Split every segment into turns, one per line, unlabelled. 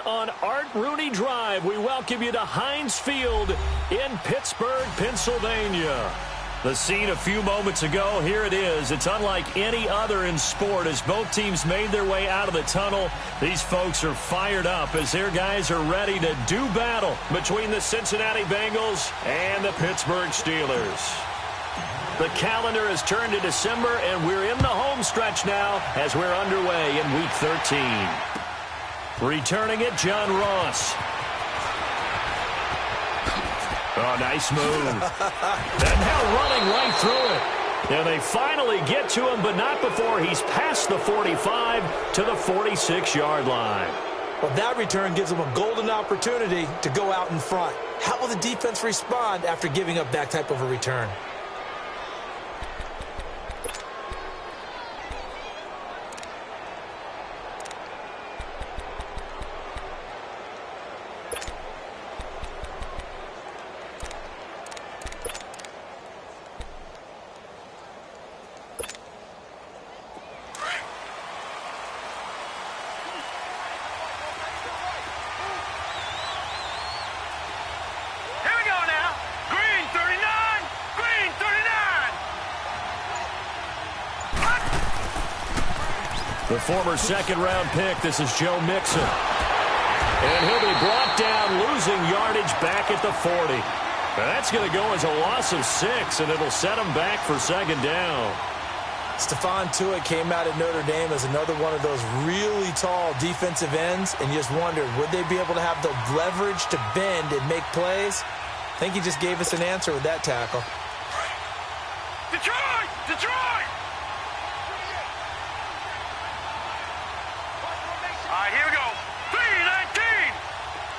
On Art Drive, we welcome you to Heinz Field in Pittsburgh, Pennsylvania. The scene a few moments ago, here it is. It's unlike any other in sport as both teams made their way out of the tunnel. These folks are fired up as their guys are ready to do battle between the Cincinnati Bengals and the Pittsburgh Steelers. The calendar has turned to December, and we're in the home stretch now as we're underway in Week 13. Returning it, John Ross. Oh, nice move. And now running right through it. And they finally get to him, but not before he's past the 45 to the 46-yard line.
Well, that return gives them a golden opportunity to go out in front. How will the defense respond after giving up that type of a return?
The former second-round pick, this is Joe Mixon. And he'll be brought down, losing yardage back at the 40. Now that's going to go as a loss of 6, and it'll set him back for second down.
Stephon Tuitt came out at Notre Dame as another one of those really tall defensive ends, and you just wondered, would they be able to have the leverage to bend and make plays? I think he just gave us an answer with that tackle.
Detroit! Detroit! All right, here we go. 3-19!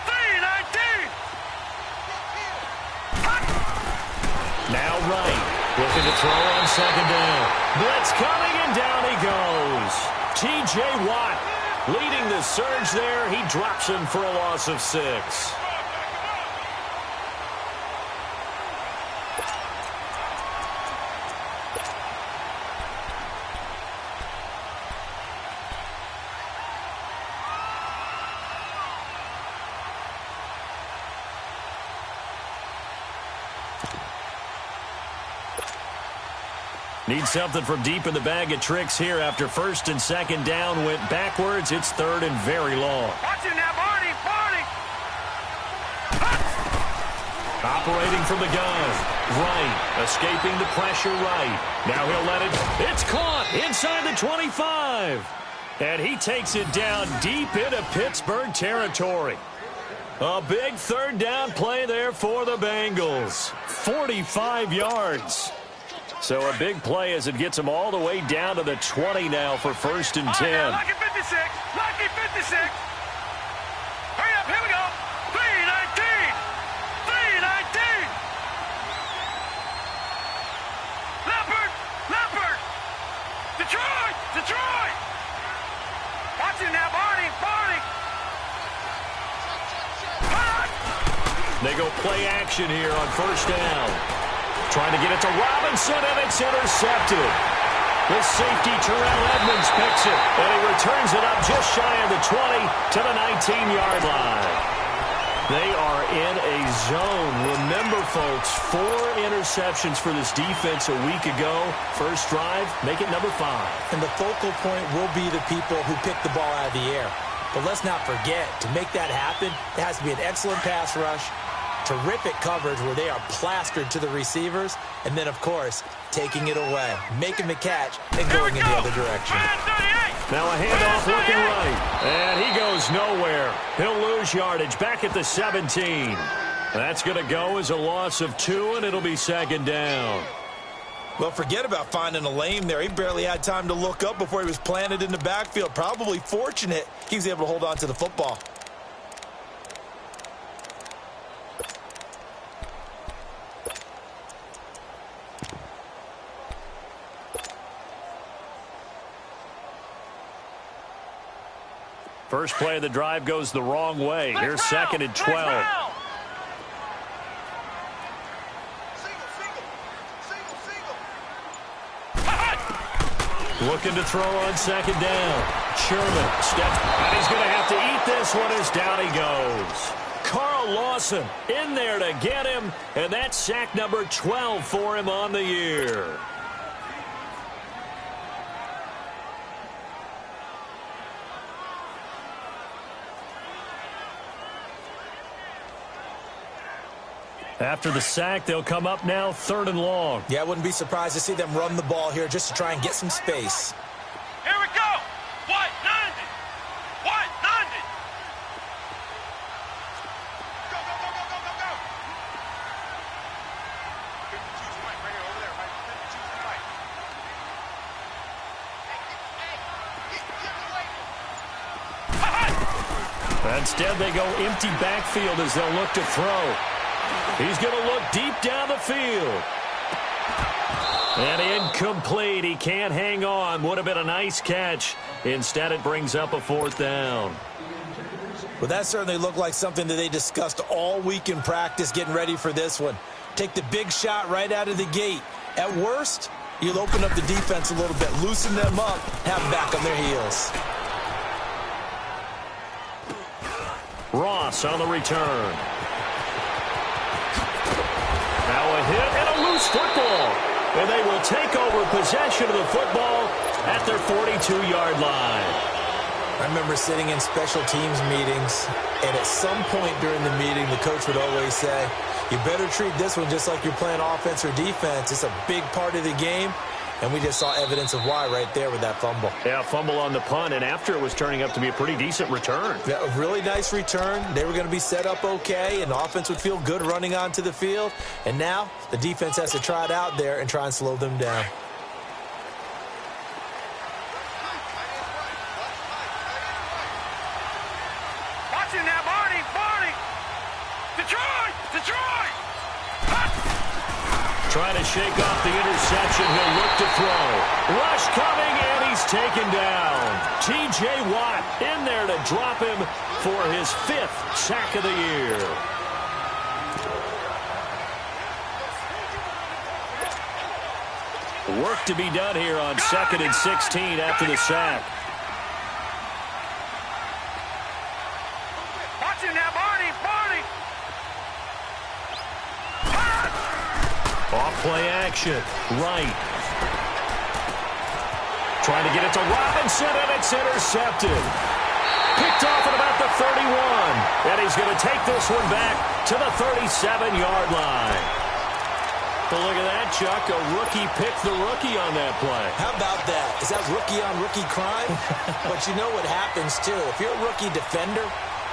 3-19!
Now right. Looking to throw on second down. Blitz coming, and down he goes. T.J. Watt leading the surge there. He drops him for a loss of 6. Need something from deep in the bag of tricks here after first and second down went backwards. It's third and very long.
Watch it now, Barney! Barney!
Operating from the gun. Right. Escaping the pressure right. Now he'll let it. It's caught inside the 25. And he takes it down deep into Pittsburgh territory. A big third down play there for the Bengals. 45 yards. So a big play as it gets them all the way down to the 20 now for first and 10.
Right, lucky 56. Lucky 56. Hurry up. Here we go. 3-19. 3-19. Leopard. Leopard. Detroit. Detroit. Watch it now, Barney. Barney.
They go play action here on first down. Trying to get it to Robinson, and it's intercepted. The safety, Terrell Edmonds, picks it, and he returns it up just shy of the 20 to the 19-yard line. They are in a zone. Remember, folks, 4 interceptions for this defense a week ago. First drive, make it number 5.
And the focal point will be the people who pick the ball out of the air. But let's not forget, to make that happen, it has to be an excellent pass rush, terrific coverage where they are plastered to the receivers, and then, of course, taking it away, making the catch, and going in the other direction.
Now a handoff looking right, and he goes nowhere. He'll lose yardage back at the 17. That's going to go as a loss of 2, and it'll be second down.
Well, forget about finding a lane there. He barely had time to look up before he was planted in the backfield. Probably fortunate he was able to hold on to the football.
First play of the drive goes the wrong way. Here's second and 12. Looking to throw on second down. Sherman steps, and he's going to have to eat this one as down he goes. Carl Lawson in there to get him, and that's sack number 12 for him on the year. After the sack, they'll come up now 3rd and long.
Yeah, I wouldn't be surprised to see them run the ball here just to try and get some space.
Here we go. White 90. White 90. Go, go, go, go, go, go, go. 52's white right here over there, right? 52's white.
Instead, they go empty backfield as they'll look to throw. He's going to look deep down the field. And incomplete. He can't hang on. Would have been a nice catch. Instead, it brings up a 4th down.
Well, that certainly looked like something that they discussed all week in practice getting ready for this one. Take the big shot right out of the gate. At worst, you'll open up the defense a little bit, loosen them up, have them back on their heels.
Ross on the return. Now a hit and a loose football. And they will take over possession of the football at their 42-yard line.
I remember sitting in special teams meetings, and at some point during the meeting, the coach would always say, you better treat this one just like you're playing offense or defense. It's a big part of the game. And we just saw evidence of why right there with that fumble.
Yeah, fumble on the punt, and after it was turning up to be a pretty decent return.
Yeah, a really nice return. They were going to be set up okay, and the offense would feel good running onto the field. And now the defense has to try it out there and try and slow them down.
Watching now, Barney, Barney. Detroit, Detroit.
Trying to shake off the interception. He'll look to throw. Rush coming, and he's taken down. T.J. Watt in there to drop him for his 5th sack of the year. Work to be done here on 2nd and 16 after the sack.
Watching now, Barney, Barney.
Off play action. Right. Trying to get it to Robinson, and it's intercepted. Picked off at about the 31. And he's going to take this one back to the 37-yard line. But look at that, Chuck. A rookie picked the rookie on that play.
How about that? Is that rookie-on-rookie crime? But you know what happens, too. If you're a rookie defender,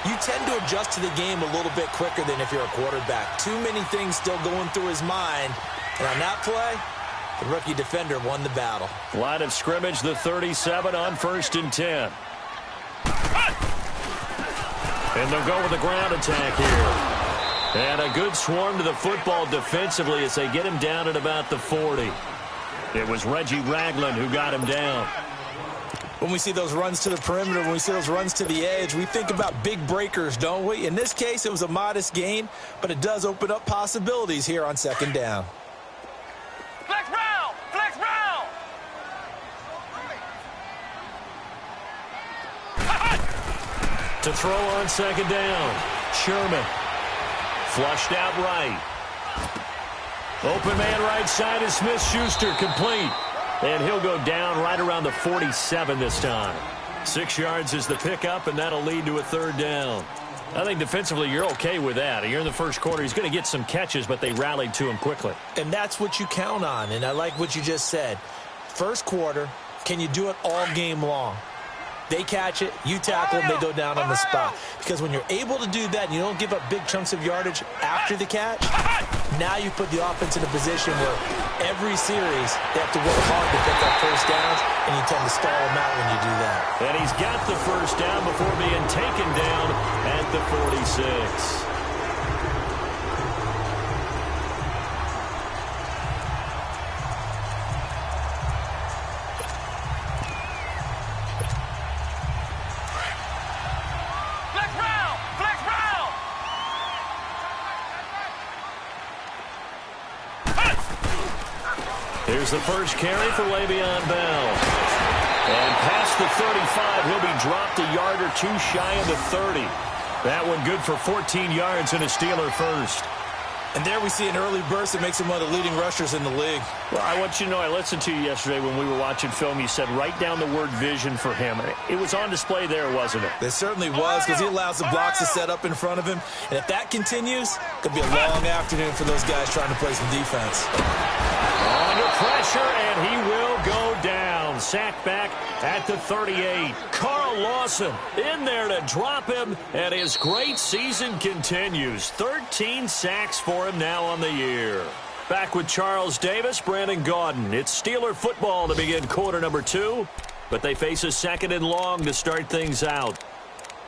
you tend to adjust to the game a little bit quicker than if you're a quarterback. Too many things still going through his mind. And on that play, the rookie defender won the battle.
Line of scrimmage, the 37 on 1st and 10. And they'll go with the ground attack here. And a good swarm to the football defensively as they get him down at about the 40. It was Reggie Ragland who got him down.
When we see those runs to the perimeter, when we see those runs to the edge, we think about big breakers, don't we? In this case, it was a modest gain, but it does open up possibilities here on 2nd down.
Flex round, flex round.
To throw on 2nd down. Sherman. Flushed out right. Open man right side is Smith-Schuster, complete. And he'll go down right around the 47 this time. 6 yards is the pickup, and that'll lead to a 3rd down. I think defensively you're okay with that. Here in the first quarter, he's going to get some catches, but they rallied to him quickly.
And that's what you count on, and I like what you just said. First quarter, can you do it all game long? They catch it, you tackle them, they go down on the spot. Because when you're able to do that and you don't give up big chunks of yardage after the catch, now you put the offense in a position where every series they have to work hard to pick up first downs, and you tend to stall them out when you do that.
And he's got the first down before being taken down at the 46. Here's the first carry for Le'Veon Bell. And past the 35, he'll be dropped a yard or two shy of the 30. That one good for 14 yards and a Steeler first.
And there we see an early burst that makes him one of the leading rushers in the league.
Well, I want you to know, I listened to you yesterday when we were watching film. You said write down the word vision for him. It was on display there, wasn't it?
It certainly was, because he allows the blocks to set up in front of him. And if that continues, it could be a long afternoon for those guys trying to play some defense.
Under pressure, and he will go down. Sacked back at the 38. Carl Lawson in there to drop him, and his great season continues. 13 sacks for him now on the year. Back with Charles Davis, Brandon Gaudin. It's Steeler football to begin quarter number 2, but they face a second and long to start things out.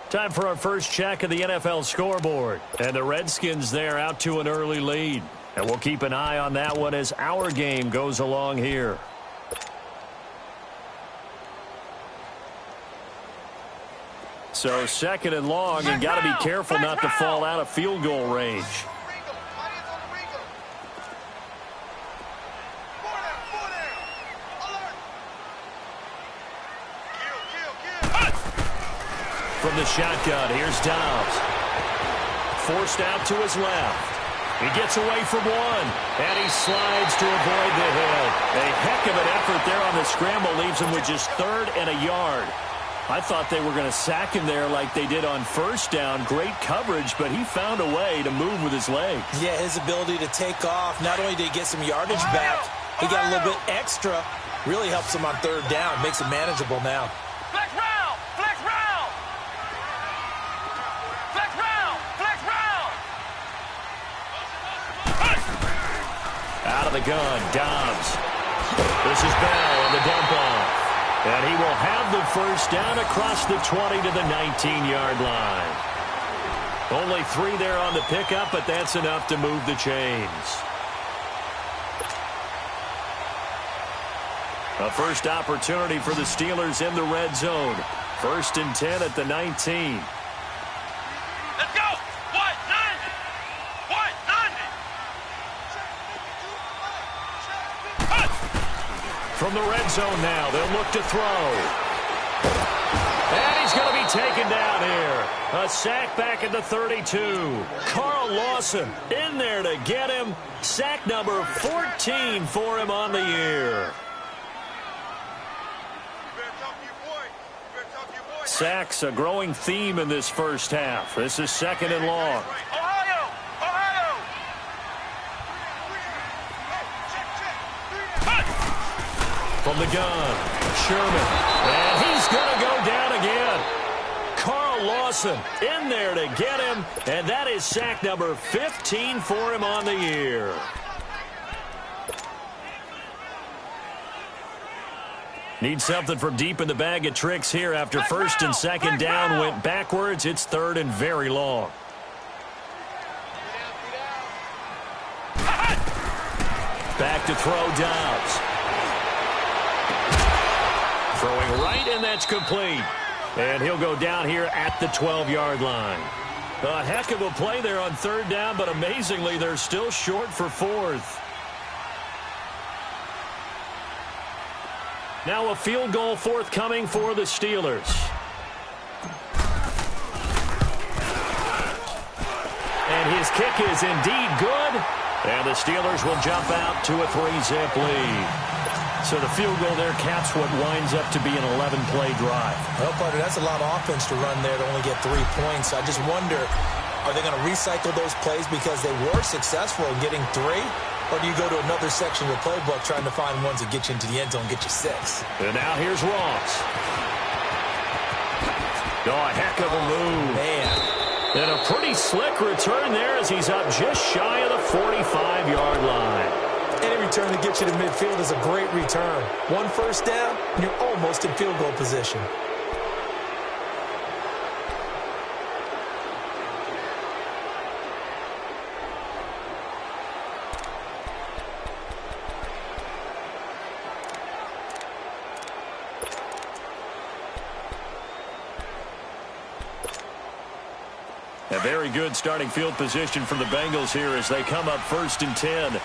Time for our first check of the NFL scoreboard. And the Redskins there out to an early lead. And we'll keep an eye on that one as our game goes along here. So second and long, and got to be careful not to fall out of field goal range. From the shotgun, here's Dobbs. Forced out to his left. He gets away from one, and he slides to avoid the hit. A heck of an effort there on the scramble leaves him with just third and a yard. I thought they were going to sack him there like they did on first down. Great coverage, but he found a way to move with his legs.
Yeah, his ability to take off. Not only did he get some yardage back, he got a little bit extra. Really helps him on third down. Makes it manageable now.
Flex round! Flex round! Flex round! Flex round!
Out of the gun, Dobbs. This is Bell on the dump off. And he will have the first down across the 20 to the 19-yard line. Only 3 there on the pickup, but that's enough to move the chains. A first opportunity for the Steelers in the red zone. 1st and 10 at the 19.
Let's go! What? 90! What? 90!
From the red zone now, they'll look to throw. And he's going to be taken down here. A sack back at the 32. Carl Lawson in there to get him. Sack number 14 for him on the year. Sacks a growing theme in this first half. This is second and long.
Ohio! Ohio!
From the gun, Sherman. And he's going to go down again. Carl Lawson in there to get him. And that is sack number 15 for him on the year. Need something from deep in the bag of tricks here after first and second down went backwards. It's third and very long. Back to throw, Dobbs. Throwing right, and that's complete. And he'll go down here at the 12-yard line. A heck of a play there on third down, but amazingly, they're still short for fourth. Now a field goal forthcoming for the Steelers. And his kick is indeed good. And the Steelers will jump out to a 3-zip lead. So the field goal there caps what winds up to be an 11-play drive.
Well, partner, that's a lot of offense to run there to only get 3 points. I just wonder, are they going to recycle those plays because they were successful in getting 3? Or do you go to another section of the playbook trying to find ones that get you into the end zone and get you 6?
And now here's Ross. Oh, a heck of a move.
Man.
And a pretty slick return there as he's up just shy of the 45-yard line.
Any return that gets you to midfield is a great return. 1 first down, and you're almost in field goal position.
A very good starting field position for the Bengals here as they come up 1st and 10.
Here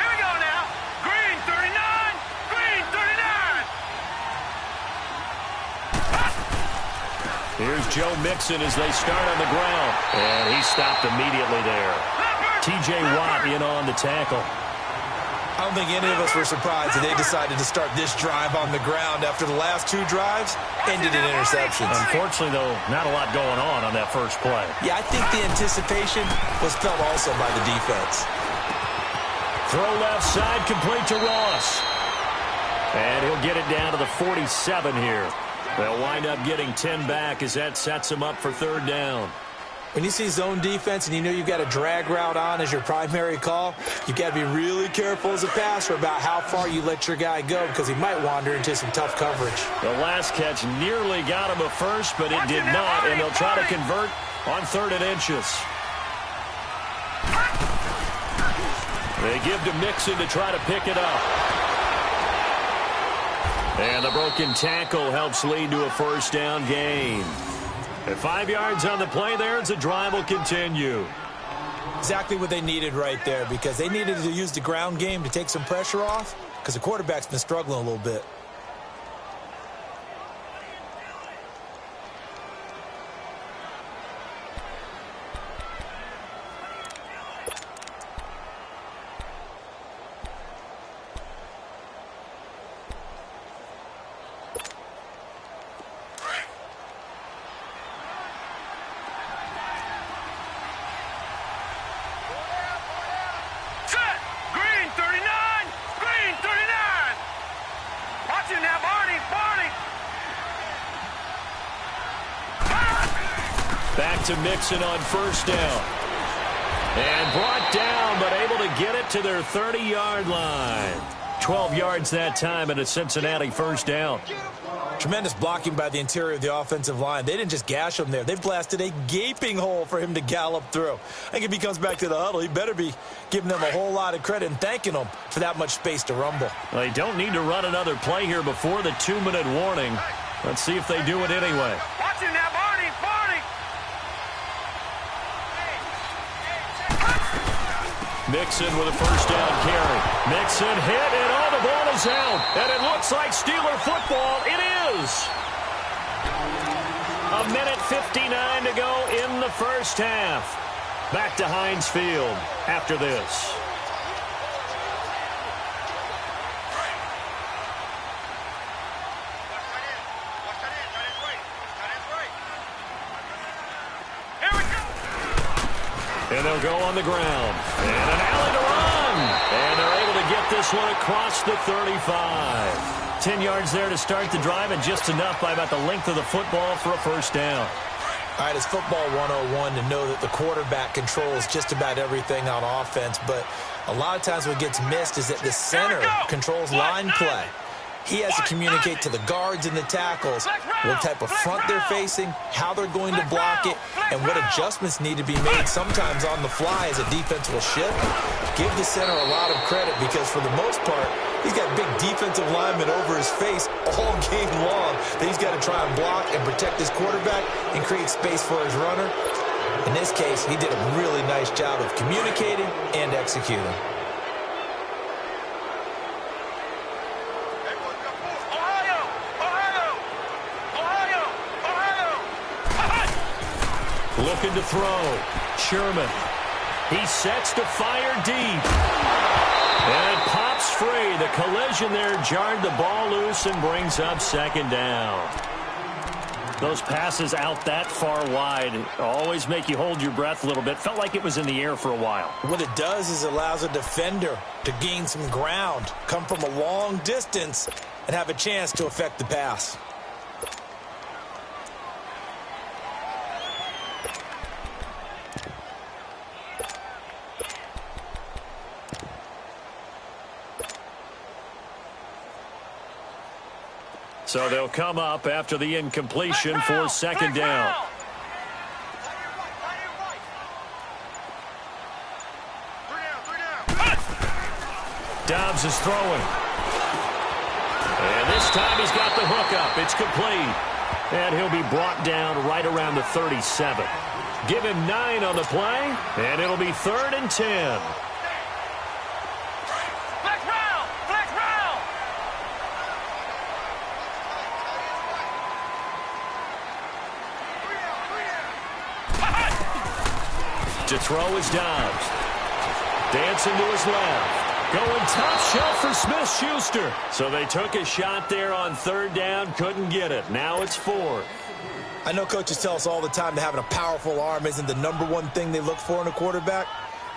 we go now. Green 39,
Here's Joe Mixon as they start on the ground. And he stopped immediately there. T.J. Watt in on the tackle.
I don't think any of us were surprised that they decided to start this drive on the ground after the last two drives ended in interceptions.
Unfortunately, though, not a lot going on that first play.
Yeah, I think the anticipation was felt also by the defense.
Throw left side, complete to Ross. And he'll get it down to the 47 here. They'll wind up getting 10 back as that sets them up for third down.
When you see zone defense and you know you've got a drag route on as your primary call, you've got to be really careful as a passer about how far you let your guy go because he might wander into some tough coverage.
The last catch nearly got him a first, but it did not, and they'll try to convert on 3rd and inches. They give to Mixon to try to pick it up. And the broken tackle helps lead to a first down gain. At 5 yards on the play there, the drive will continue.
Exactly what they needed right there because they needed to use the ground game to take some pressure off because the quarterback's been struggling a little bit.
Back to Mixon on first down. And brought down, but able to get it to their 30-yard line. 12 yards that time and a Cincinnati first down.
Tremendous blocking by the interior of the offensive line. They didn't just gash him there. They blasted a gaping hole for him to gallop through. I think if he comes back to the huddle, he better be giving them a whole lot of credit and thanking them for that much space to rumble.
Well, they don't need to run another play here before the 2-minute warning. Let's see if they do it anyway.
Watch it now, Barney.
Mixon with a first down carry. Mixon hit, and the ball is out. And it looks like Steeler football. It is. 1:59 to go in the first half. Back to Heinz Field after this. And they'll go on the ground. And an alley to run. And they're able to get this one across the 35. 10 yards there to start the drive, and just enough by about the length of the football for a first down.
All right, it's football 101 to know that the quarterback controls just about everything on offense, but a lot of times what gets missed is that the center controls line play. He has to communicate to the guards and the tackles what type of front they're facing, how they're going to block it, and what adjustments need to be made sometimes on the fly as a defense will shift. Give the center a lot of credit because for the most part, he's got big defensive linemen over his face all game long that he's got to try and block and protect his quarterback and create space for his runner. In this case, he did a really nice job of communicating and executing.
Looking to throw. Sherman. He sets to fire deep. And it pops free. The collision there jarred the ball loose and brings up second down. Those passes out that far wide always make you hold your breath a little bit. Felt like it was in the air for a while.
What it does is it allows a defender to gain some ground, come from a long distance, and have a chance to affect the pass.
So they'll come up after the incompletion for second down. Dobbs is throwing. And this time he's got the hook up. It's complete. And he'll be brought down right around the 37. Give him 9 on the play, and it'll be 3rd and 10. To throw is Dobbs. Dancing to his left. Going top shelf for Smith-Schuster. So they took a shot there on third down, couldn't get it. Now it's fourth.
I know coaches tell us all the time that having a powerful arm isn't the number one thing they look for in a quarterback.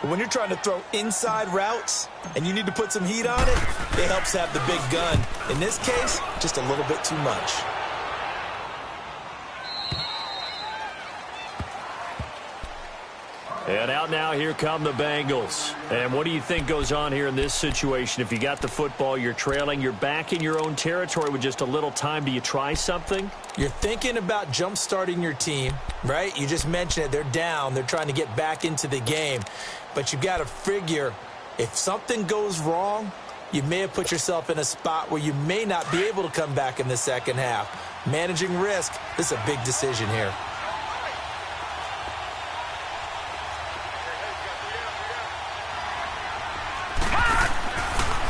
But when you're trying to throw inside routes and you need to put some heat on it, it helps to have the big gun. In this case, just a little bit too much.
And out now, here come the Bengals. And what do you think goes on here in this situation? If you got the football, you're trailing, you're back in your own territory with just a little time. Do you try something?
You're thinking about jump-starting your team, right? You just mentioned it. They're down. They're trying to get back into the game. But you've got to figure, if something goes wrong, you may have put yourself in a spot where you may not be able to come back in the second half. Managing risk, this is a big decision here.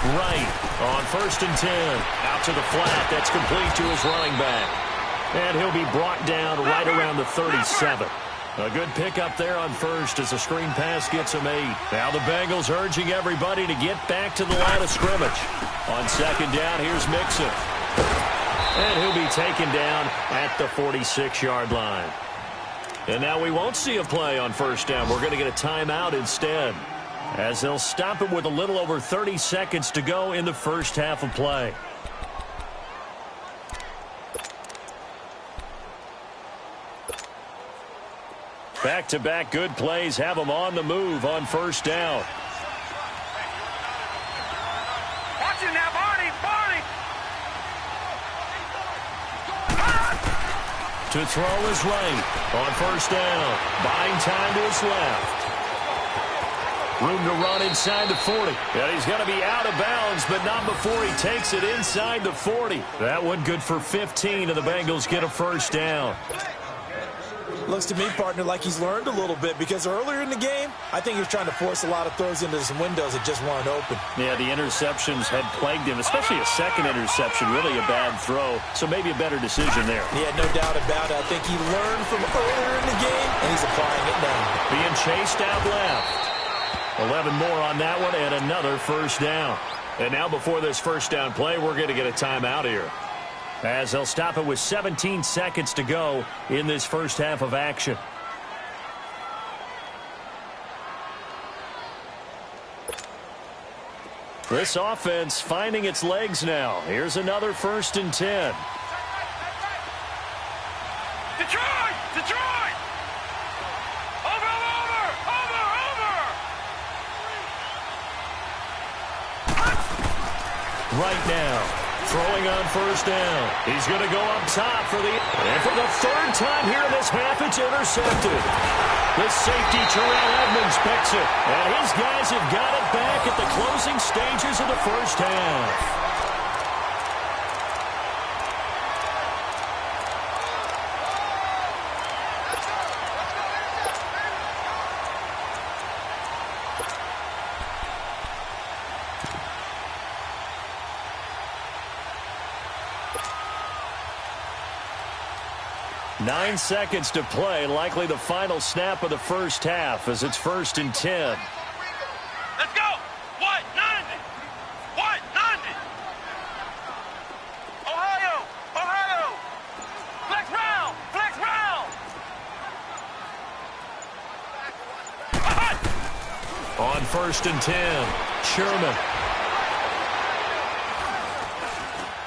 Right on 1st and 10. Out to the flat. That's complete to his running back. And he'll be brought down right around the 37. A good pickup there on first as the screen pass gets him 8. Now the Bengals urging everybody to get back to the line of scrimmage. On second down, here's Mixon. And he'll be taken down at the 46-yard line. And now we won't see a play on first down. We're going to get a timeout instead, as they'll stop it with a little over 30 seconds to go in the first half of play. Back-to-back good plays have them on the move on first down.
Watch it now, Barney! Barney!
To throw is right on first down. Buying time to his left. Room to run inside the 40. And he's going to be out of bounds, but not before he takes it inside the 40. That one good for 15, and the Bengals get a first down.
Looks to me, partner, like he's learned a little bit, because earlier in the game, I think he was trying to force a lot of throws into some windows that just weren't open.
Yeah, the interceptions had plagued him, especially a second interception, really a bad throw. So maybe a better decision there.
Yeah, no doubt about it. I think he learned from earlier in the game, and he's applying it now.
Being chased out left. 11 more on that one, and another first down. And now before this first down play, we're going to get a timeout here, as they'll stop it with 17 seconds to go in this first half of action. This offense finding its legs now. Here's another 1st and 10.
Detroit! Detroit! Over!
Right now, throwing on first down. He's going to go up top for the third time here in this half. It's intercepted. The safety, Terrell Edmonds, picks it. And his guys have got it back at the closing stages of the first half. Nine seconds to play, likely the final snap of the first half, as it's 1st and 10.
Let's go! What? 90! What? 90! Ohio! Ohio! Flex round! Flex round!
On 1st and 10, Sherman.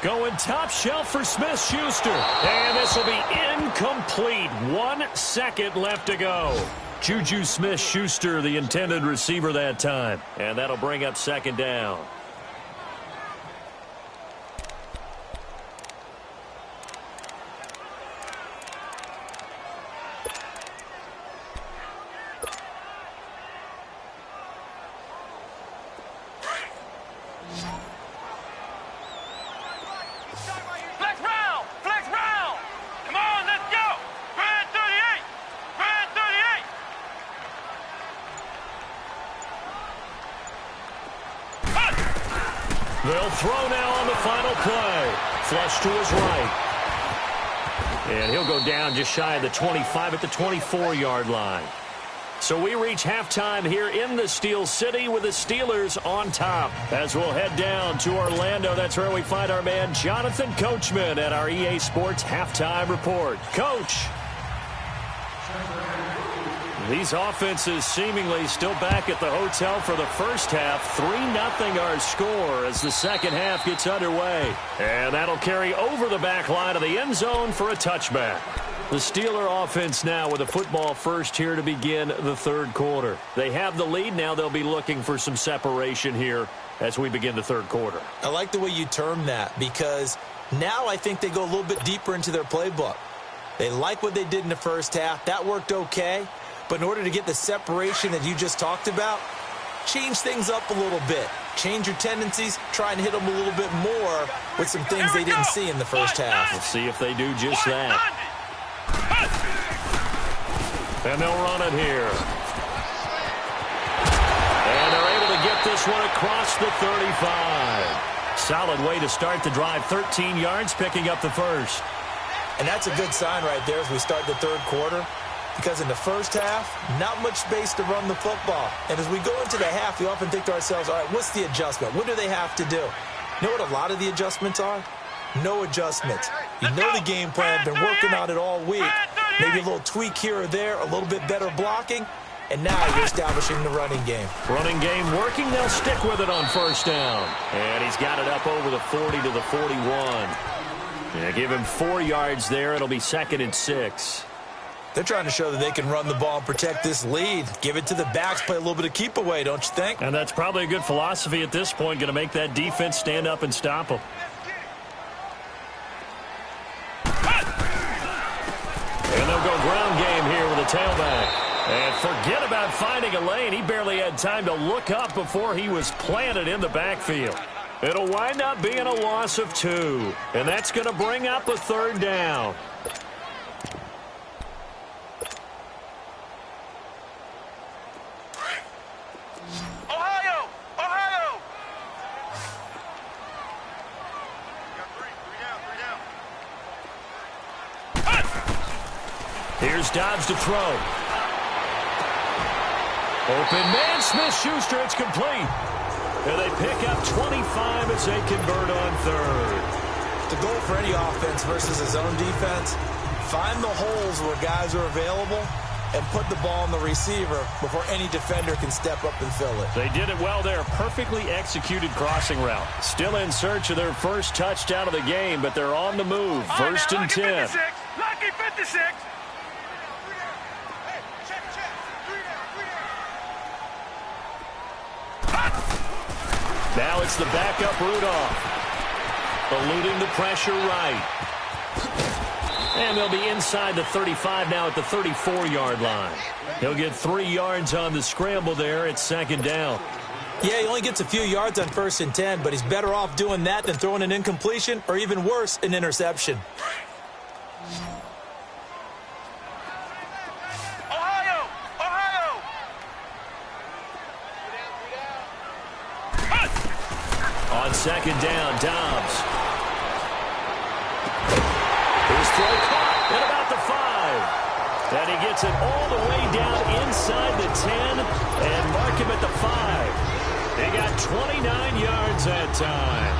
Going top shelf for Smith-Schuster. And this will be incomplete. 1 second left to go. Juju Smith-Schuster, the intended receiver that time. And that'll bring up second down. They'll throw now on the final play. Flush to his right. And he'll go down just shy of the 25 at the 24-yard line. So we reach halftime here in the Steel City with the Steelers on top. As we'll head down to Orlando, that's where we find our man Jonathan Coachman at our EA Sports Halftime Report. Coach. These offenses seemingly still back at the hotel for the first half. 3-0 our score as the second half gets underway. And that'll carry over the back line of the end zone for a touchback. The Steeler offense now with a football first here to begin the third quarter. They have the lead. Now they'll be looking for some separation here as we begin the third quarter.
I like the way you term that because now I think they go a little bit deeper into their playbook. They like what they did in the first half. That worked okay. But in order to get the separation that you just talked about, change things up a little bit. Change your tendencies. Try and hit them a little bit more with some things they didn't see in the first half.
Let's see if they do just that. And they'll run it here. And they're able to get this one across the 35. Solid way to start the drive. 13 yards, picking up the first.
And that's a good sign right there as we start the third quarter. Because in the first half, not much space to run the football. And as we go into the half, we often think to ourselves, all right, what's the adjustment? What do they have to do? You know what a lot of the adjustments are? No adjustments. You know the game plan, been working on it all week. Maybe a little tweak here or there, a little bit better blocking, and now you're establishing the running game.
Running game working, they'll stick with it on first down. And he's got it up over the 40 to the 41. Yeah, give him 4 yards there. It'll be 2nd and 6.
They're trying to show that they can run the ball and protect this lead. Give it to the backs, play a little bit of keep away, don't you think?
And that's probably a good philosophy at this point, going to make that defense stand up and stop them. And they'll go ground game here with a tailback. And forget about finding a lane. He barely had time to look up before he was planted in the backfield. It'll wind up being a loss of 2. And that's going to bring up a third down. Here's Dobbs to throw. Open man, Smith-Schuster, it's complete. And they pick up 25 as they convert on third.
The goal for any offense versus his own defense, find the holes where guys are available and put the ball on the receiver before any defender can step up and fill it.
They did it well there. Perfectly executed crossing route. Still in search of their first touchdown of the game, but they're on the move. First and 10.
Lucky 56.
Now it's the backup Rudolph. Eluding the pressure right. And they'll be inside the 35 now at the 34-yard line. He'll get 3 yards on the scramble there at 2nd down.
Yeah, he only gets a few yards on 1st and 10, but he's better off doing that than throwing an incompletion or even worse, an interception.
On 2nd down, Dobbs. His throw caught at about the 5. And he gets it all the way down inside the 10 and mark him at the 5. They got 29 yards that time.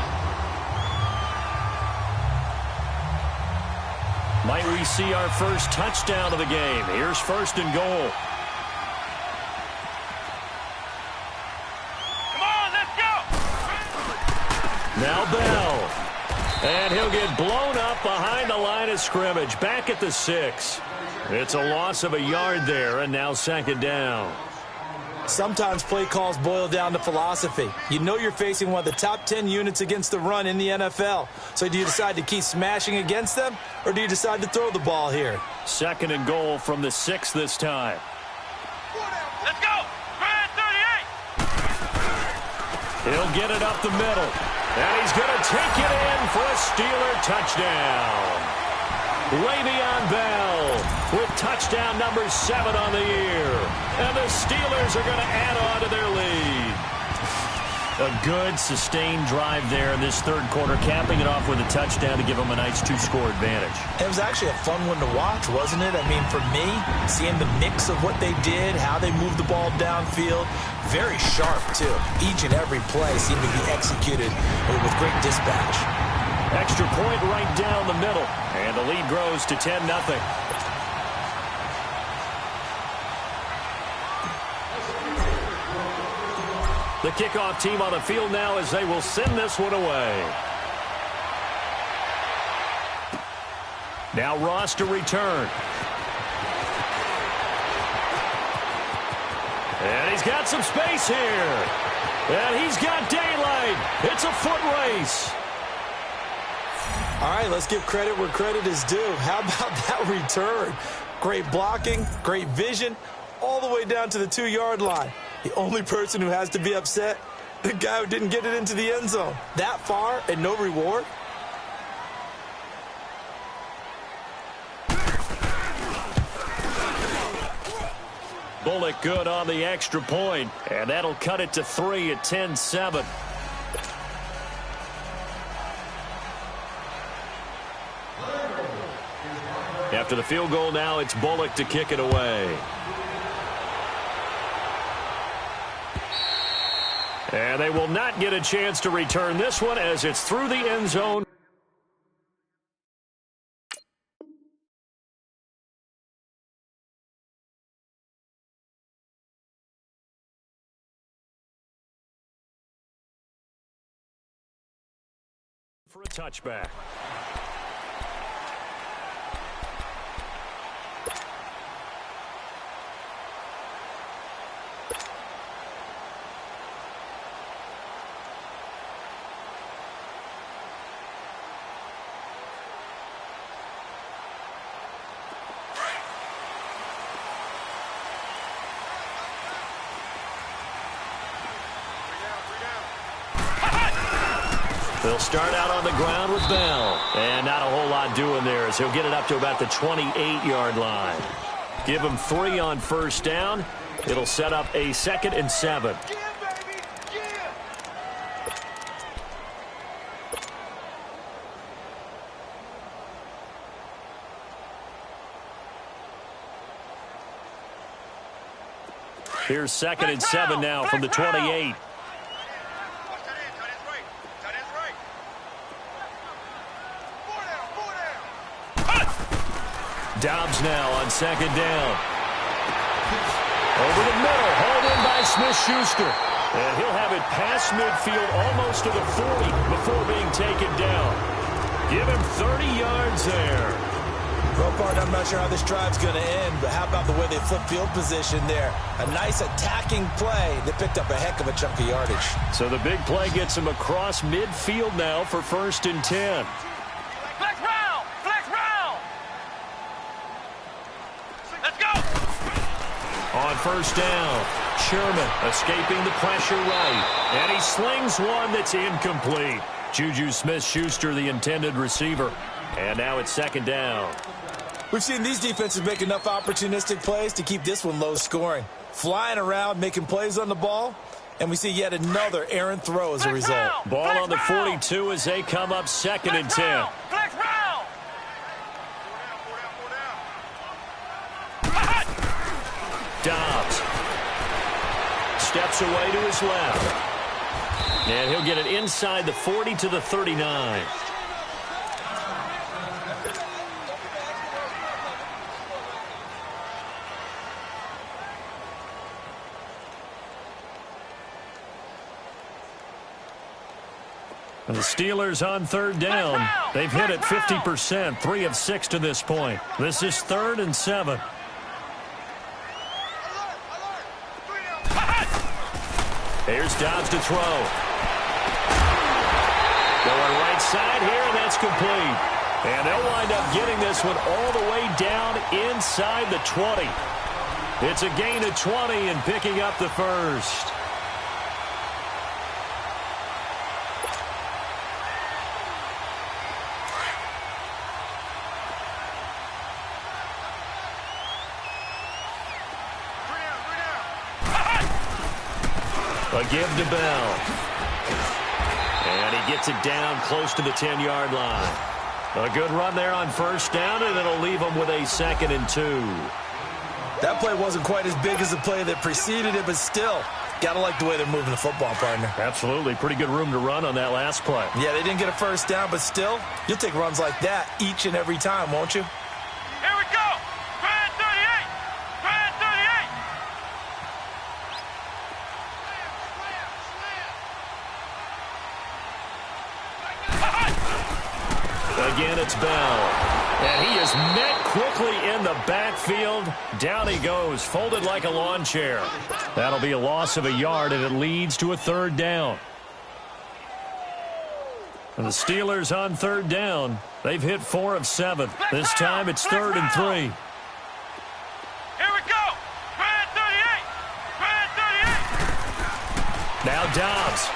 Might we see our first touchdown of the game? Here's 1st and goal. Now Bell. And he'll get blown up behind the line of scrimmage. Back at the 6. It's a loss of a yard there, and now 2nd down.
Sometimes play calls boil down to philosophy. You know you're facing one of the top 10 units against the run in the NFL. So do you decide to keep smashing against them, or do you decide to throw the ball here?
2nd and goal from the 6 this time.
Let's go. Brad 38.
He'll get it up the middle. And he's going to take it in for a Steeler touchdown. Le'Veon Bell with touchdown number 7 on the year. And the Steelers are going to add on to their lead. A good, sustained drive there in this third quarter, capping it off with a touchdown to give them a nice 2-score advantage.
It was actually a fun one to watch, wasn't it? I mean, for me, seeing the mix of what they did, how they moved the ball downfield, very sharp, too. Each and every play seemed to be executed with great dispatch.
Extra point right down the middle, and the lead grows to 10-0. The kickoff team on the field now as they will send this one away. Now Ross to return. And he's got some space here. And he's got daylight. It's a foot race.
All right, let's give credit where credit is due. How about that return? Great blocking, great vision, all the way down to the 2-yard line. The only person who has to be upset, the guy who didn't get it into the end zone. That far and no reward?
Bullock good on the extra point, and that'll cut it to 3 at 10-7. After the field goal now, it's Bullock to kick it away. And they will not get a chance to return this one as it's through the end zone. For a touchback. They'll start out on the ground with Bell. And not a whole lot doing there as he'll get it up to about the 28-yard line. Give him 3 on first down. It'll set up a 2nd and 7. Here's 2nd and 7 now from the 28. Dobbs now on 2nd down. Over the middle, hauled in by Smith-Schuster. And he'll have it past midfield almost to the 40 before being taken down. Give him 30 yards there.
Robart, I'm not sure how this drive's going to end, but how about the way they flip field position there? A nice attacking play. They picked up a heck of a chunk of yardage.
So the big play gets him across midfield now for 1st and 10. On first down, Sherman escaping the pressure right. And he slings one that's incomplete. Juju Smith-Schuster, the intended receiver. And now it's 2nd down.
We've seen these defenses make enough opportunistic plays to keep this one low scoring. Flying around, making plays on the ball. And we see yet another errant throw as a result.
Ball on the 42 as they come up 2nd and 10. Dobbs steps away to his left. And he'll get it inside the 40 to the 39. And the Steelers on 3rd down. They've hit it 50%, 3 of 6 to this point. This is 3rd and 7. Here's Dobbs to throw. Going right side here, and that's complete. And they'll wind up getting this one all the way down inside the 20. It's a gain of 20 and picking up the first. A give to Bell. gets it down close to the 10-yard line. A good run there on first down, and it'll leave them with a 2nd and 2.
That play wasn't quite as big as the play that preceded it, but still, got to like the way they're moving the football, partner.
Absolutely. Pretty good room to run on that last play.
Yeah, they didn't get a first down, but still, you'll take runs like that each and every time, won't you?
Here we go. Grand 38. Grand 38.
Again, it's Bell. And he is met quickly in the backfield. Down he goes, folded like a lawn chair. That'll be a loss of a yard, and it leads to a 3rd down. And the Steelers on 3rd down. They've hit 4 of 7. This time it's 3rd and 3.
Here we go. Grand 38. Grand 38.
Now Dobbs.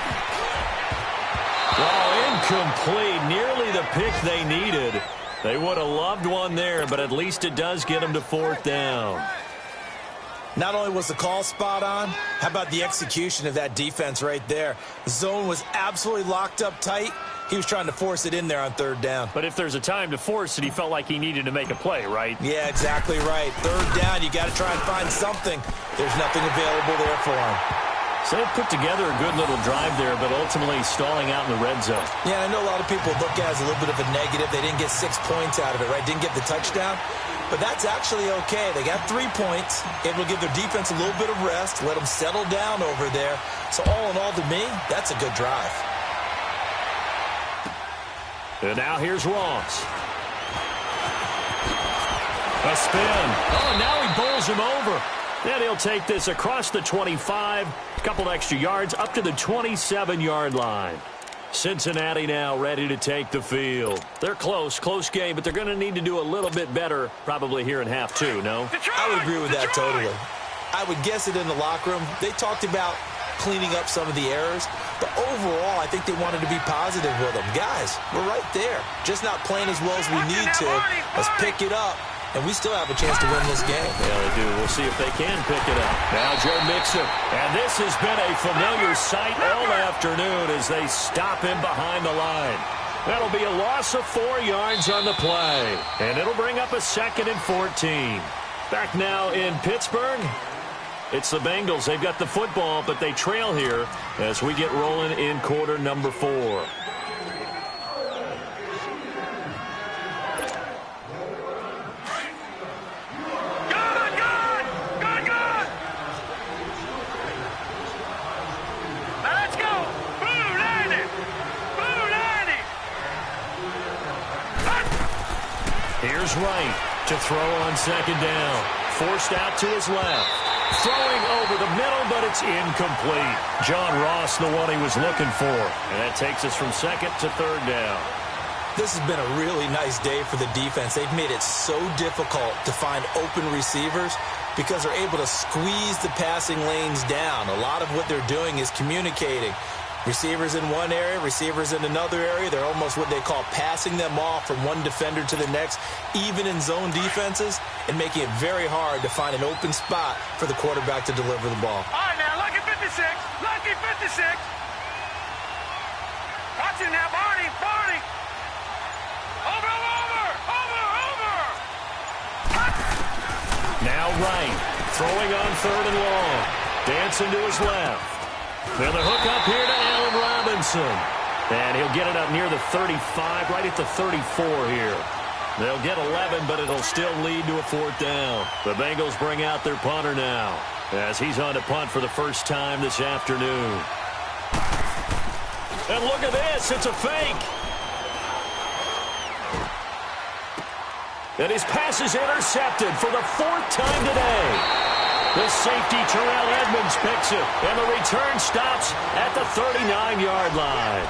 Well, incomplete. Nearly the pick they needed. They would have loved one there, but at least it does get them to 4th down.
Not only was the call spot on, how about the execution of that defense right there? The zone was absolutely locked up tight. He was trying to force it in there on 3rd down.
But if there's a time to force it, he felt like he needed to make a play, right?
Yeah, exactly right. 3rd down, you got to try and find something. There's nothing available there for him.
So they put together a good little drive there, but ultimately stalling out in the red zone.
Yeah, I know a lot of people look at it as a little bit of a negative. They didn't get 6 points out of it, right? Didn't get the touchdown. But that's actually okay. They got 3 points. Able to give their defense a little bit of rest, let them settle down over there. So all in all, to me, that's a good drive.
And now here's Ross. A spin. Oh, and now he bowls him over. Then he'll take this across the 25, a couple extra yards, up to the 27-yard line. Cincinnati now ready to take the field. They're close game, but they're going to need to do a little bit better probably here in half 2, no?
I would agree with that totally. I would guess it in the locker room. They talked about cleaning up some of the errors, but overall, I think they wanted to be positive with them. Guys, we're right there. Just not playing as well as we need to. Let's pick it up. And we still have a chance to win this game.
Yeah, they do. We'll see if they can pick it up. Now Joe Mixon. And this has been a familiar sight all afternoon as they stop him behind the line. That'll be a loss of 4 yards on the play. And it'll bring up a 2nd and 14. Back now in Pittsburgh. It's the Bengals. They've got the football, but they trail here as we get rolling in quarter number 4. Here's Wright to throw on 2nd down. Forced out to his left. Throwing over the middle, but it's incomplete. John Ross, the one he was looking for. And that takes us from 2nd to 3rd down.
This has been a really nice day for the defense. They've made it so difficult to find open receivers because they're able to squeeze the passing lanes down. A lot of what they're doing is communicating. Receivers in one area, receivers in another area. They're almost what they call passing them off from one defender to the next, even in zone defenses, and making it very hard to find an open spot for the quarterback to deliver the ball.
All right, now, lucky 56. Lucky 56. Watch it now, Barney. Over.
Now Wright, throwing on 3rd and long. Dancing to his left. Then the hook up here to Allen Robinson. And he'll get it up near the 35, right at the 34 here. They'll get 11, but it'll still lead to a 4th down. The Bengals bring out their punter now as he's on to punt for the first time this afternoon. And look at this. It's a fake. And his pass is intercepted for the 4th time today. The safety, Terrell Edmonds, picks it, and the return stops at the 39-yard line.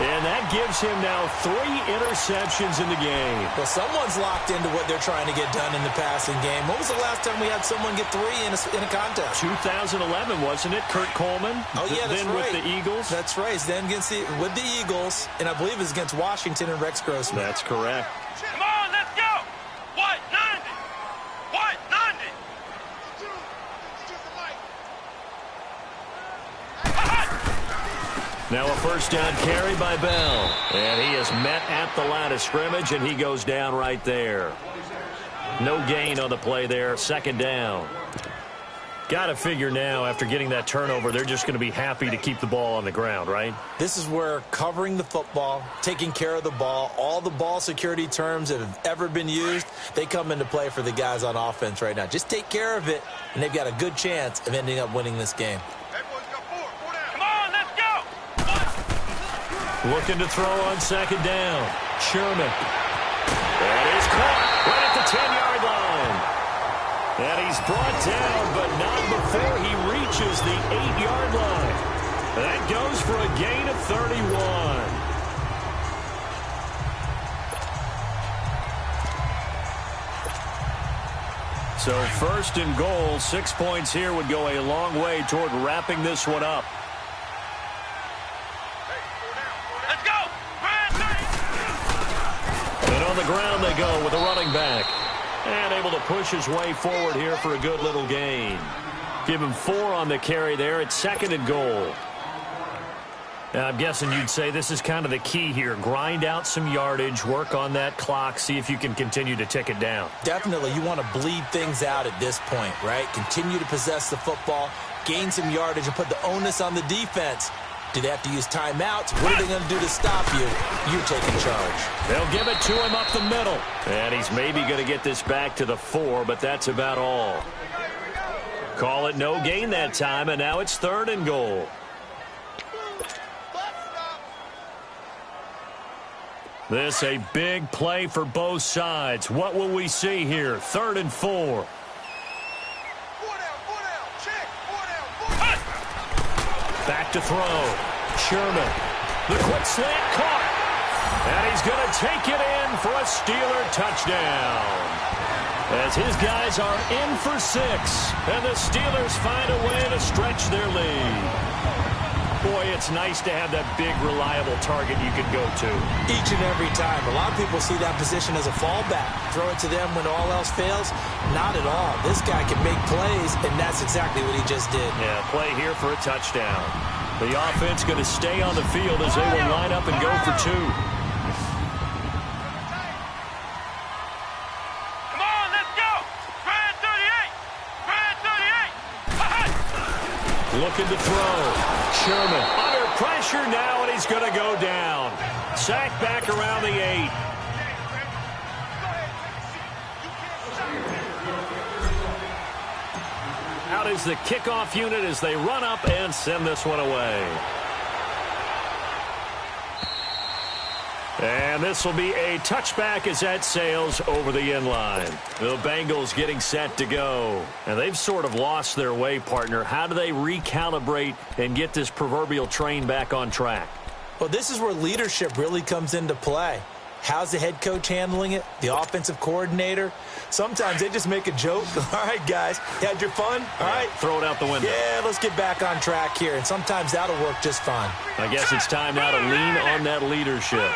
And that gives him now 3 interceptions in the game.
Well, someone's locked into what they're trying to get done in the passing game. When was the last time we had someone get 3 in a contest?
2011, wasn't it? Kurt Coleman?
Oh, yeah, that's
then
right.
With the Eagles?
That's right. Then with the Eagles, and I believe it's against Washington and Rex Grossman.
That's correct.
Come on, let's go. White 90. White 90.
Now a first down carry by Bell. And he is met at the line of scrimmage, and he goes down right there. No gain on the play there. Second down. Got to figure now, after getting that turnover, they're just going to be happy to keep the ball on the ground, right?
This is where covering the football, taking care of the ball, all the ball security terms that have ever been used, they come into play for the guys on offense right now. Just take care of it, and they've got a good chance of ending up winning this game.
Come on, let's go.
Looking to throw on second down. Sherman. That is caught right at the 10-yard line. And he's brought down, but not before he reaches the 8-yard line. That goes for a gain of 31. So first and goal, 6 points here would go a long way toward wrapping this one up.
Let's go.
And on the ground they go with a running back. And able to push his way forward here for a good little gain. Give him 4 on the carry there. It's second and goal. Now, I'm guessing you'd say this is kind of the key here. Grind out some yardage, work on that clock, see if you can continue to tick it down.
Definitely, you want to bleed things out at this point, right? Continue to possess the football, gain some yardage, and put the onus on the defense. Do they have to use timeouts? What are they going to do to stop you? You're taking charge.
They'll give it to him up the middle. And he's maybe going to get this back to the 4, but that's about all. Call it no gain that time, and now it's third and goal. This a big play for both sides. What will we see here? Third and 4. Back to throw. Sherman. The quick slant caught. And he's going to take it in for a Steeler touchdown. As his guys are in for 6. And the Steelers find a way to stretch their lead. Boy, it's nice to have that big, reliable target you can go to.
Each and every time. A lot of people see that position as a fallback. Throw it to them when all else fails. Not at all. This guy can make plays, and that's exactly what he just did.
Yeah, play here for a touchdown. The offense going to stay on the field as they will line up and go for 2.
Come on, let's go. Brad 38. Brad 38.
Looking to throw. Sherman under pressure now, and he's going to go down. Sacked back around the 8. Out is the kickoff unit as they run up and send this one away. And this will be a touchback as that sails over the end line. The Bengals getting set to go. And they've sort of lost their way, partner. How do they recalibrate and get this proverbial train back on track?
Well, this is where leadership really comes into play. How's the head coach handling it? The offensive coordinator? Sometimes they just make a joke. All right, guys, you had your fun? All right.
Throw it out the window.
Yeah, let's get back on track here. And sometimes that'll work just fine.
I guess it's time now to lean on that leadership.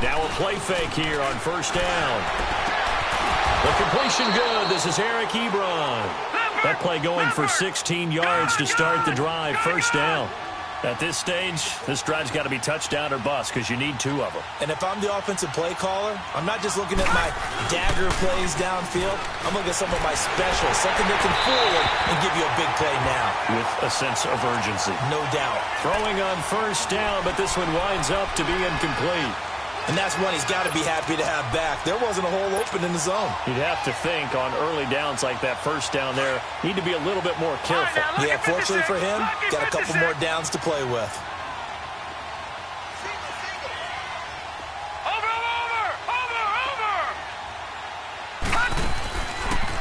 Now a play fake here on first down. The completion good. This is Eric Ebron. That play going for 16 yards to start the drive. First down. At this stage, this drive's got to be touchdown or bust because you need 2 of them.
And if I'm the offensive play caller, I'm not just looking at my dagger plays downfield. I'm looking at some of my specials, something that can fool it and give you a big play now.
With a sense of urgency.
No doubt.
Throwing on first down, but this one winds up to be incomplete.
And that's one he's got to be happy to have back. There wasn't a hole open in the zone.
You'd have to think on early downs like that first down there, need to be a little bit more careful.
Yeah, fortunately for him, got a couple more downs to play with.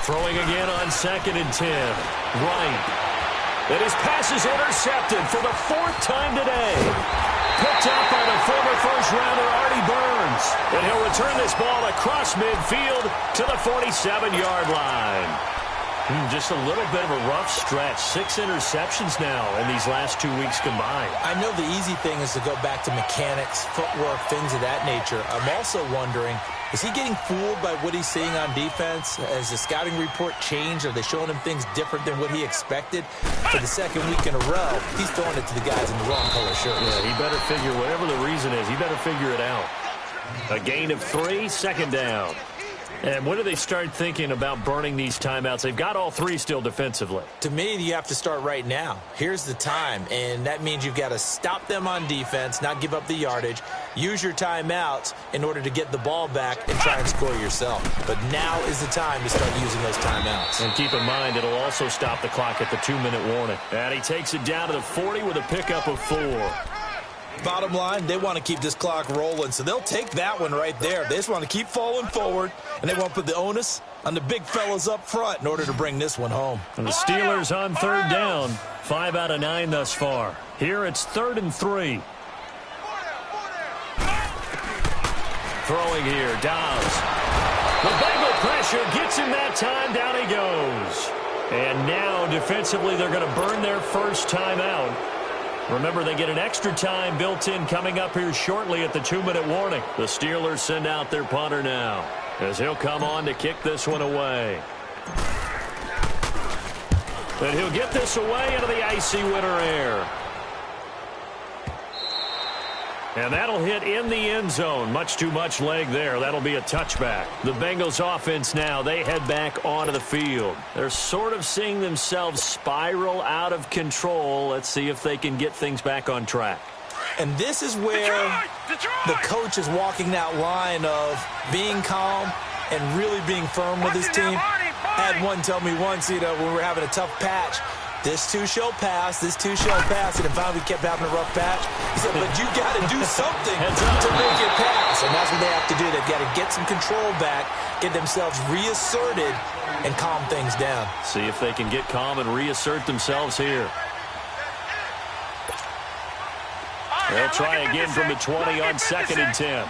Throwing again on second and 10. Right. And his pass is intercepted for the 4th time today. Picked up by the former first-rounder Artie Burns. And he'll return this ball across midfield to the 47-yard line. Just a little bit of a rough stretch. 6 interceptions now in these last 2 weeks combined.
I know the easy thing is to go back to mechanics, footwork, things of that nature. I'm also wondering, Is he getting fooled by what he's seeing on defense? Has the scouting report changed? Are they showing him things different than what he expected? For the second week in a row, he's throwing it to the guys in the wrong color shirts.
Yeah, he better figure, whatever the reason is, he better figure it out. A gain of 3, second down. And when do they start thinking about burning these timeouts? They've got all 3 still defensively.
To me, you have to start right now. Here's the time, and that means you've got to stop them on defense, not give up the yardage, use your timeouts in order to get the ball back and try and score yourself. But now is the time to start using those timeouts.
And keep in mind, it'll also stop the clock at the 2-minute warning. And he takes it down to the 40 with a pickup of 4.
Bottom line, they want to keep this clock rolling, so they'll take that one right there. They just want to keep falling forward, and they want to put the onus on the big fellas up front in order to bring this one home.
And the Steelers on 3rd down, 5 out of 9 thus far. Here it's 3rd and 3. Throwing here, Dobbs. The Bengal pressure gets him that time, down he goes. And now defensively they're going to burn their first timeout. Remember, they get an extra time built in coming up here shortly at the 2-minute warning. The Steelers send out their punter now as he'll come on to kick this one away. And he'll get this away into the icy winter air. And that'll hit in the end zone. Much too much leg there. That'll be a touchback. The Bengals offense now, they head back onto the field. They're sort of seeing themselves spiral out of control. Let's see if they can get things back on track.
And this is where the coach is walking that line of being calm and really being firm with his team. I had one tell me once, when we were having a tough patch, this too shall pass, this too shall pass. And then finally we kept having a rough patch. He said, but you got to do something to make it pass. And that's what they have to do. They've got to get some control back, get themselves reasserted, and calm things down.
See if they can get calm and reassert themselves here. They'll try again from the 20 on 2nd and 10.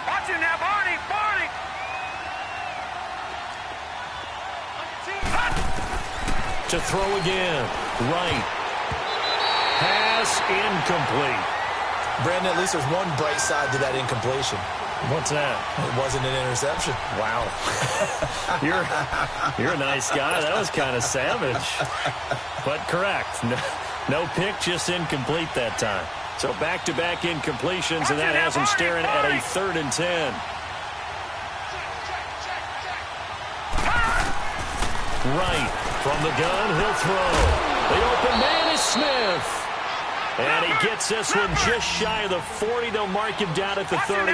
Watch him now, Barney.
To throw again. Right. Pass incomplete.
Brandon, at least there's one bright side to that incompletion.
What's that?
It wasn't an interception.
Wow. You're a nice guy. That was kind of savage. But correct. No pick, just incomplete that time. So back-to-back incompletions, and that has him staring at a 3rd and 10. Right. From the gun, he'll throw. The open man is Smith. And he gets this one just shy of the 40. They'll mark him down at the 39.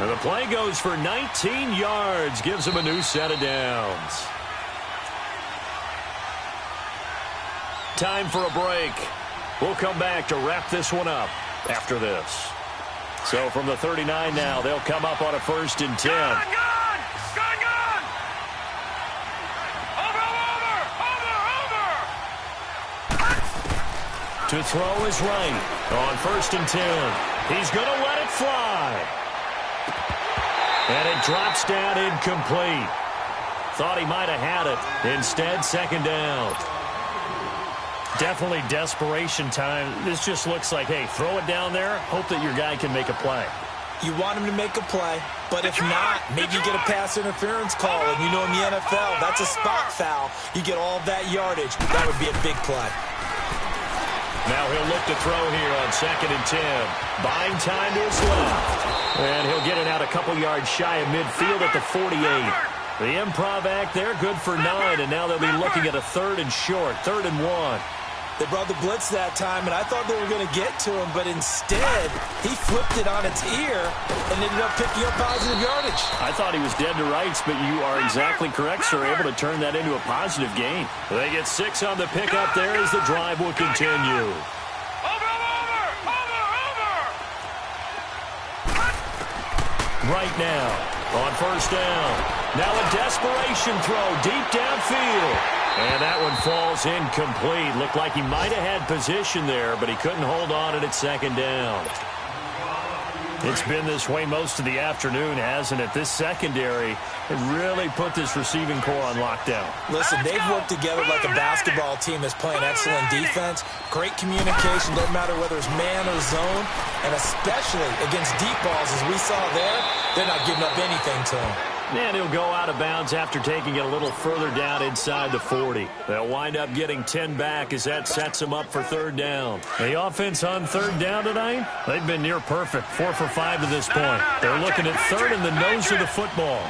And the play goes for 19 yards. Gives him a new set of downs. Time for a break. We'll come back to wrap this one up after this. So from the 39 now, they'll come up on a 1st and 10.
Gun!
To throw is right. On 1st and 10. He's going to let it fly. And it drops down incomplete. Thought he might have had it. Instead, 2nd down. Definitely desperation time. This just looks like, hey, throw it down there. Hope that your guy can make a play.
You want him to make a play, but if not, maybe you get a pass interference call. And you know in the NFL, that's a spot foul. You get all that yardage. That would be a big play.
Now he'll look to throw here on 2nd and 10. Buying time to his left. And he'll get it out a couple yards shy of midfield at the 48. The improv act there, good for 9. And now they'll be looking at a 3rd and short, 3rd and 1.
They brought the blitz that time, and I thought they were going to get to him, but instead, he flipped it on its ear and ended up picking up positive yardage.
I thought he was dead to rights, but you are exactly correct, sir. Able to turn that into a positive gain. They get 6 on the pickup there as the drive will continue. Right now, on 1st down. Now a desperation throw deep downfield. And that one falls incomplete. Looked like he might have had position there, but he couldn't hold on at 2nd down. It's been this way most of the afternoon, hasn't it? This secondary has really put this receiving core on lockdown.
Listen, they've worked together like a basketball team that's playing excellent defense. Great communication, doesn't matter whether it's man or zone. And especially against deep balls, as we saw there, they're not giving up anything to them.
And he'll go out of bounds after taking it a little further down inside the 40. They'll wind up getting 10 back as that sets them up for third down. The offense on third down tonight, they've been near perfect, 4 for 5 to this point. They're looking at third in the nose of the football.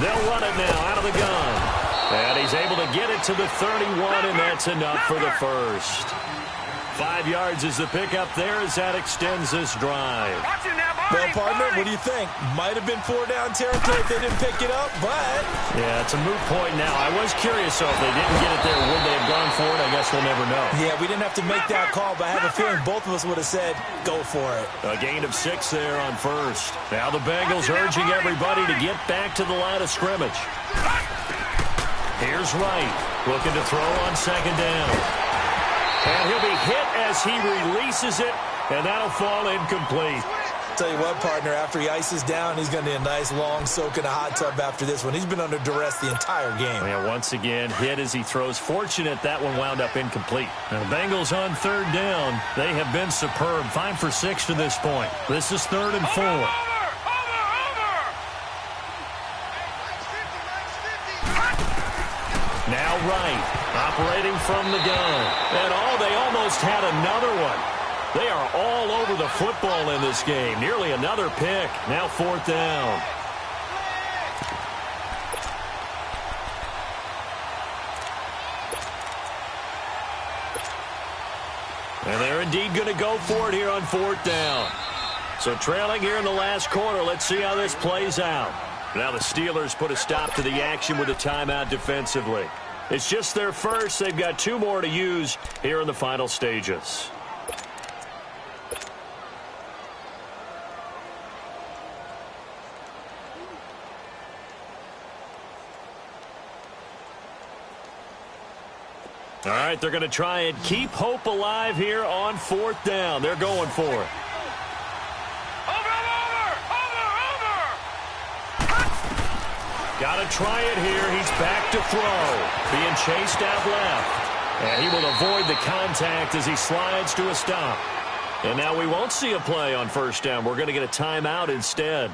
They'll run it now out of the gun. And he's able to get it to the 31, and that's enough for the first. 5 yards is the pickup there as that extends this drive.
Well, partner, what do you think? Might have been 4-down territory if they didn't pick it up, but...
Yeah, it's a moot point now. I was curious, though, if they didn't get it there, would they have gone for it? I guess we'll never know.
Yeah, we didn't have to make that call, but I have a feeling both of us would have said, go for it.
A gain of 6 there on first. Now the Bengals urging everybody to get back to the line of scrimmage. Here's Wright, looking to throw on second down. And he'll be hit as he releases it, and that'll fall incomplete.
Tell you what, partner, after he ices down, he's going to need a nice long soak in a hot tub after this one. He's been under duress the entire game.
Yeah, once again, hit as he throws. Fortunate that one wound up incomplete. Now, the Bengals on third down. They have been superb. 5 for 6 to this point. This is 3rd and 4. Now Wright, operating from the gun. And they almost had another one. They are all over the football in this game. Nearly another pick. Now 4th down. And they're indeed going to go for it here on 4th down. So trailing here in the last quarter. Let's see how this plays out. Now the Steelers put a stop to the action with a timeout defensively. It's just their first. They've got 2 more to use here in the final stages. All right, they're going to try and keep hope alive here on 4th down. They're going for it. Got to try it here. He's back to throw. Being chased out left. And he will avoid the contact as he slides to a stop. And now we won't see a play on 1st down. We're going to get a timeout instead.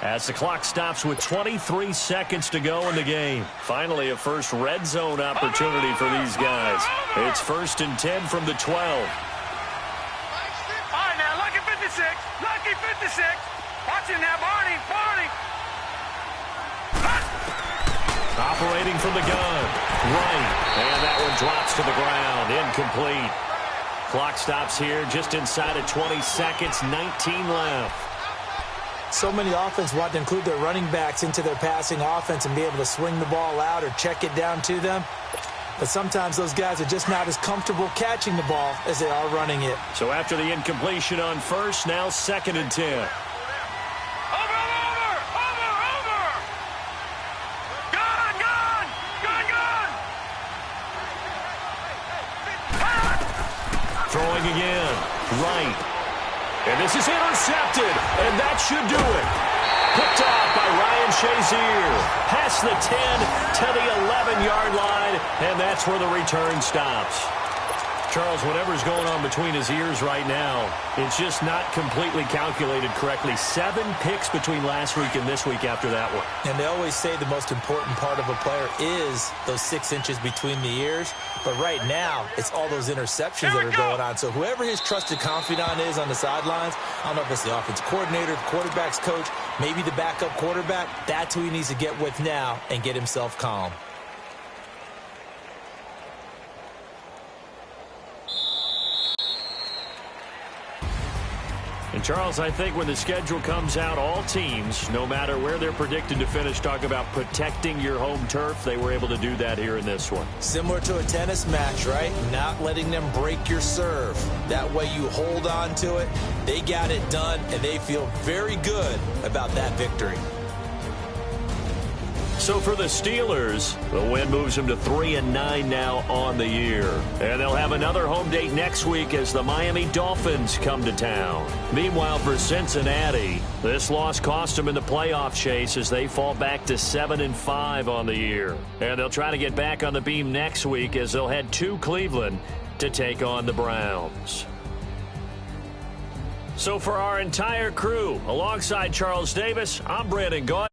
As the clock stops with 23 seconds to go in the game. Finally, a first red zone opportunity for these guys. It's 1st and 10 from the 12.
All right, now, lucky 56. Lucky 56. Watch it now, Barney.
Operating from the gun. Right. And that one drops to the ground. Incomplete. Clock stops here just inside of 20 seconds. 19 left.
So many offenses want to include their running backs into their passing offense and be able to swing the ball out or check it down to them. But sometimes those guys are just not as comfortable catching the ball as they are running it.
So after the incompletion on first, now 2nd and 10. Throwing again. Right. And this is intercepted, and that should do it. Picked off by Ryan Shazier. Past the 10 to the 11-yard line, and that's where the return stops. Charles, whatever's going on between his ears right now, it's just not completely calculated correctly. 7 picks between last week and this week after that one.
And they always say the most important part of a player is those 6 inches between the ears. But right now, it's all those interceptions that are going on. So whoever his trusted confidant is on the sidelines, I don't know if it's the offense coordinator, the quarterback's coach, maybe the backup quarterback, that's who he needs to get with now and get himself calm.
And, Charles, I think when the schedule comes out, all teams, no matter where they're predicted to finish, talk about protecting your home turf. They were able to do that here in this one.
Similar to a tennis match, right? Not letting them break your serve. That way you hold on to it. They got it done, and they feel very good about that victory.
So for the Steelers, the win moves them to 3-9 now on the year. And they'll have another home date next week as the Miami Dolphins come to town. Meanwhile, for Cincinnati, this loss cost them in the playoff chase as they fall back to 7-5 on the year. And they'll try to get back on the beam next week as they'll head to Cleveland to take on the Browns. So for our entire crew, alongside Charles Davis, I'm Brandon Gaudin.